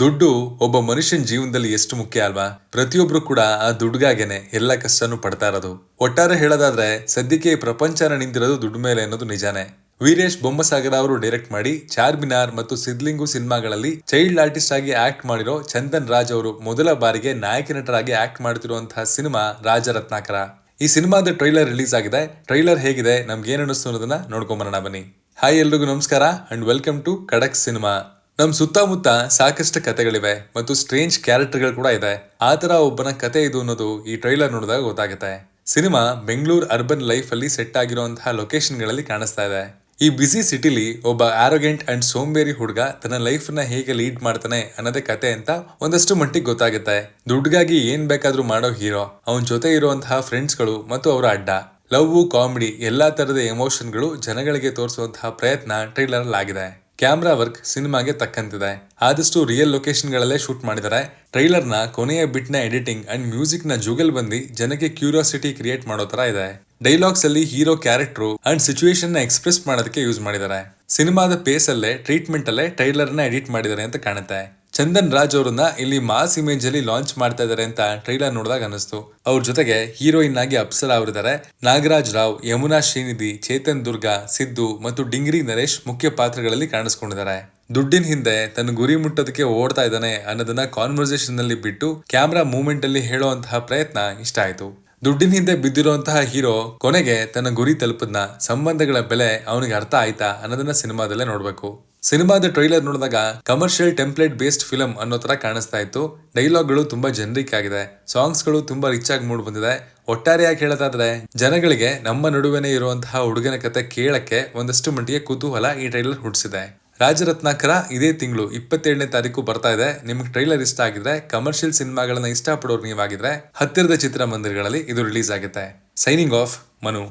ದುಡ್ಡು ಒಬ್ಬ ಮನುಷ್ಯನ ಜೀವನದಲ್ಲಿ ಎಷ್ಟು ಮುಖ್ಯ ಅಲ್ವಾ? ಪ್ರತಿಯೊಬ್ರು ಕೂಡ ಆ ದುಡ್ಗಾಗೇನೆ ಎಲ್ಲ ಕಷ್ಟನೂ ಪಡ್ತಾ ಇರೋದು. ಒಟ್ಟಾರೆ ಹೇಳೋದಾದ್ರೆ ಸದ್ಯಕ್ಕೆ ಈ ಪ್ರಪಂಚನ ನಿಂತಿರೋದು ದುಡ್ಡು ಮೇಲೆ ಅನ್ನೋದು ನಿಜಾನೇ. ವೀರೇಶ್ ಬೊಮ್ಮಸಾಗರ ಅವರು ಡೈರೆಕ್ಟ್ ಮಾಡಿ ಚಾರ್ಮಿನಾರ್ ಮತ್ತು ಸಿದ್ಲಿಂಗು ಸಿನಿಮಾಗಳಲ್ಲಿ ಚೈಲ್ಡ್ ಆರ್ಟಿಸ್ಟ್ ಆಗಿ ಆಕ್ಟ್ ಮಾಡಿರೋ ಚಂದನ್ ರಾಜ್ ಅವರು ಮೊದಲ ಬಾರಿಗೆ ನಾಯಕ ನಟರಾಗಿ ಆಕ್ಟ್ ಮಾಡ್ತಿರುವಂತಹ ಸಿನಿಮಾ ರಾಜರತ್ನಾಕರ. ಈ ಸಿನಿಮಾದ ಟ್ರೈಲರ್ ರಿಲೀಸ್ ಆಗಿದೆ. ಟ್ರೈಲರ್ ಹೇಗಿದೆ, ನಮ್ಗೆ ಏನ್ ಅನ್ನಿಸ್ತು ಅನ್ನೋದನ್ನ ನೋಡ್ಕೊಂಬರೋಣ ಬನ್ನಿ. ಹಾಯ್, ಎಲ್ರಿಗೂ ನಮಸ್ಕಾರ ಅಂಡ್ ವೆಲ್ಕಮ್ ಟು ಖಡಕ್ ಸಿನಿಮಾ. ನಮ್ ಸುತ್ತಮುತ್ತ ಸಾಕಷ್ಟು ಕಥೆಗಳಿವೆ ಮತ್ತು ಸ್ಟ್ರೇಂಜ್ ಕ್ಯಾರೆಕ್ಟರ್ಗಳು ಕೂಡ ಇದೆ. ಆ ತರ ಒಬ್ಬನ ಕತೆ ಇದು ಅನ್ನೋದು ಈ ಟ್ರೈಲರ್ ನೋಡಿದಾಗ ಗೊತ್ತಾಗುತ್ತೆ. ಸಿನಿಮಾ ಬೆಂಗಳೂರು ಅರ್ಬನ್ ಲೈಫ್ ಅಲ್ಲಿ ಸೆಟ್ ಆಗಿರುವಂತಹ ಲೊಕೇಶನ್ ಗಳಲ್ಲಿ ಕಾಣಿಸ್ತಾ ಇದೆ. ಈ ಬಿಸಿ ಸಿಟಿಲಿ ಒಬ್ಬ ಆರೋಗೆಂಟ್ ಅಂಡ್ ಸೋಂಬೇರಿ ಹುಡುಗ ತನ್ನ ಲೈಫ್ ನ ಹೇಗೆ ಲೀಡ್ ಮಾಡ್ತಾನೆ ಅನ್ನೋದೇ ಕತೆ ಅಂತ ಒಂದಷ್ಟು ಮಟ್ಟಿಗೆ ಗೊತ್ತಾಗುತ್ತೆ. ದುಡ್ಡಿಗಾಗಿ ಏನ್ ಬೇಕಾದ್ರೂ ಮಾಡೋ ಹೀರೋ, ಅವನ ಜೊತೆ ಇರುವಂತಹ ಫ್ರೆಂಡ್ಸ್ ಗಳು ಮತ್ತು ಅವರ ಅಡ್ಡ, ಲವ್, ಕಾಮಿಡಿ ಎಲ್ಲಾ ತರದ ಎಮೋಷನ್ಗಳು ಜನಗಳಿಗೆ ತೋರಿಸುವಂತಹ ಪ್ರಯತ್ನ ಟ್ರೈಲರ್ ಅಲ್ಲಿ ಆಗಿದೆ. ಕ್ಯಾಮ್ರಾ ವರ್ಕ್ ಸಿನಿಮಾಗೆ ತಕ್ಕಂತಿದೆ. ಆದಷ್ಟು ರಿಯಲ್ ಲೊಕೇಶನ್ ಗಳಲ್ಲೇ ಶೂಟ್ ಮಾಡಿದ್ದಾರೆ. ಟ್ರೈಲರ್ ನ ಕೊನೆಯ ಬಿಟ್ ನ ಎಡಿಟಿಂಗ್ ಅಂಡ್ ಮ್ಯೂಸಿಕ್ ನ ಜುಗಲ್ ಬಂದಿ ಜನಕ್ಕೆ ಕ್ಯೂರಿಯಾಸಿಟಿ ಕ್ರಿಯೇಟ್ ಮಾಡೋ ತರ ಇದೆ. ಡೈಲಾಗ್ಸ್ ಅಲ್ಲಿ ಹೀರೋ ಕ್ಯಾರೆಕ್ಟರ್ ಅಂಡ್ ಸಿಚುವೇಶನ್ ನ ಎಕ್ಸ್ಪ್ರೆಸ್ ಮಾಡೋದಕ್ಕೆ ಯೂಸ್ ಮಾಡಿದ್ದಾರೆ. ಸಿನಿಮಾದ ಪೇಸ್ ಅಲ್ಲೇ ಟ್ರೀಟ್ಮೆಂಟ್ ಅಲ್ಲೇ ಟ್ರೈಲರ್ ನ ಎಡಿಟ್ ಮಾಡಿದ್ದಾರೆ ಅಂತ ಕಾಣುತ್ತೆ. ಚಂದನ್ ರಾಜ್ ಅವರನ್ನ ಇಲ್ಲಿ ಮಾಸ್ ಇಮೇಜ್ ಅಲ್ಲಿ ಲಾಂಚ್ ಮಾಡ್ತಾ ಇದಾರೆ ಅಂತ ಟ್ರೈಲರ್ ನೋಡಿದಾಗ ಅನಿಸ್ತು. ಅವ್ರ ಜೊತೆಗೆ ಹೀರೋಯಿನ್ ಆಗಿ ಅಪ್ಸರಾ ಅವರಿದ್ದಾರೆ. ನಾಗರಾಜ್ ರಾವ್, ಯಮುನಾ ಶ್ರೀನಿಧಿ, ಚೇತನ್ ದುರ್ಗಾ, ಸಿದ್ದು ಮತ್ತು ಡಿಂಗ್ರಿ ನರೇಶ್ ಮುಖ್ಯ ಪಾತ್ರಗಳಲ್ಲಿ ಕಾಣಿಸ್ಕೊಂಡಿದ್ದಾರೆ. ದುಡ್ಡಿನ ಹಿಂದೆ ತನ್ನ ಗುರಿ ಮುಟ್ಟೋದಕ್ಕೆ ಓಡ್ತಾ ಇದ್ದಾನೆ ಅನ್ನೋದನ್ನ ಕಾನ್ವರ್ಸೇಷನ್ ನಲ್ಲಿ ಬಿಟ್ಟು ಕ್ಯಾಮ್ರಾ ಮೂವ್ಮೆಂಟ್ ಅಲ್ಲಿ ಹೇಳುವಂತಹ ಪ್ರಯತ್ನ ಇಷ್ಟ ಆಯ್ತು. ದುಡ್ಡಿನ ಹಿಂದೆ ಬಿದ್ದಿರುವಂತಹ ಹೀರೋ ಕೊನೆಗೆ ತನ್ನ ಗುರಿ ತಲುಪದ್ನ, ಸಂಬಂಧಗಳ ಬೆಲೆ ಅವನಿಗೆ ಅರ್ಥ ಆಯ್ತಾ ಅನ್ನೋದನ್ನ ಸಿನಿಮಾದಲ್ಲೇ ನೋಡ್ಬೇಕು. ಸಿನಿಮಾದ ಟ್ರೈಲರ್ ನೋಡಿದಾಗ ಕಮರ್ಷಿಯಲ್ ಟೆಂಪ್ಲೇಟ್ ಬೇಸ್ಡ್ ಫಿಲಂ ಅನ್ನೋ ತರ ಕಾಣಿಸ್ತಾ ಇತ್ತು. ಡೈಲಾಗ್ಗಳು ತುಂಬಾ ಜನರಿಕ್ ಆಗಿದೆ. ಸಾಂಗ್ಸ್ ಗಳು ತುಂಬಾ ರಿಚ್ ಆಗಿ ಮೂಡ್ ಬಂದಿದೆ. ಒಟ್ಟಾರೆಯಾಗಿ ಹೇಳೋದಾದ್ರೆ ಜನಗಳಿಗೆ ನಮ್ಮ ನಡುವೆನೇ ಇರುವಂತಹ ಹುಡುಗನ ಕತೆ ಕೇಳಕ್ಕೆ ಒಂದಷ್ಟು ಮಟ್ಟಿಗೆ ಕುತೂಹಲ ಈ ಟ್ರೈಲರ್ ಹುಟ್ಟಿಸಿದೆ. ರಾಜರತ್ನಾಕರ ಇದೇ ತಿಂಗಳು 27ನೇ ತಾರೀಕು ಬರ್ತಾ ಇದೆ. ನಿಮ್ಗೆ ಟ್ರೈಲರ್ ಇಷ್ಟ ಆಗಿದ್ರೆ, ಕಮರ್ಷಿಯಲ್ ಸಿನಿಮಾಗಳನ್ನ ಇಷ್ಟಪಡೋರು ನೀವಾಗಿದ್ರೆ ಹತ್ತಿರದ ಚಿತ್ರಮಂದಿರಗಳಲ್ಲಿ ಇದು ರಿಲೀಸ್ ಆಗುತ್ತೆ. Signing off, Manu.